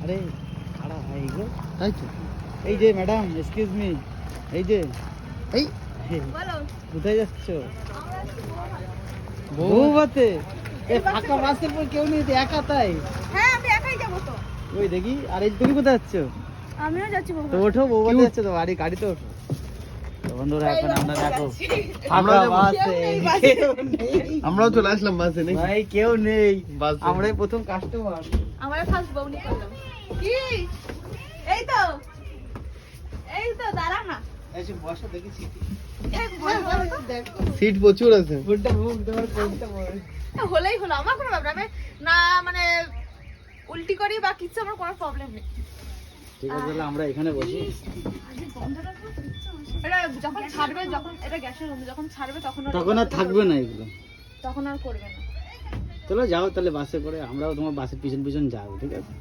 আরে খারাপ হয় এগুলো, তাই তো। এই যে ম্যাডাম, এক্সকিউজ মি, এই যে এই কোথায় যাচ্ছ? বউভাতে? এই ফাঁকা বাসের পর কেউ নেই, একা তাই? হ্যাঁ আমি একাই যাব তো। ওই দেখি। আর এই তুমি কোথায় যাচ্ছ? আমিও যাচ্ছি তো ওঠো, বউভাতে যাচ্ছে তো, বাড়ি গাড়িতে ওঠো। তো বন্ধুরা এখন আমরা দেখো ফাঁকা বাসে, কেউ নেই। আমরাও চলে আসলাম বাসে নাকি? ভাই কেউ নেই, বাসে। আমরাই প্রথম কাস্টমার। আমরা ফার্স্ট বউনি করলাম কি? এই তো দাঁড়া না। এসে বসো, দেখি সিটি। এক বড় দেখো সিট প্রচুর আছে। কোনটা মুখ তোমার, কোনটা বড়? হলেই হলো, আমার কোনো ব্যাপার আমি না, মানে উল্টি করি বা কিছু, আমার কোনো প্রবলেম নেই। ঠিক আছে, তাহলে আমরা এখানে বসি। এটা যখন ছাড়বে, যখন এটা গ্যাসের রুম যখন ছাড়বে তখন তখন আর থাকবে না এগুলো। তখন আর করবে না। চলো যাও তাহলে বাসে করে, আমরাও তোমার বাসের পিছন পিছন যাবো, ঠিক আছে?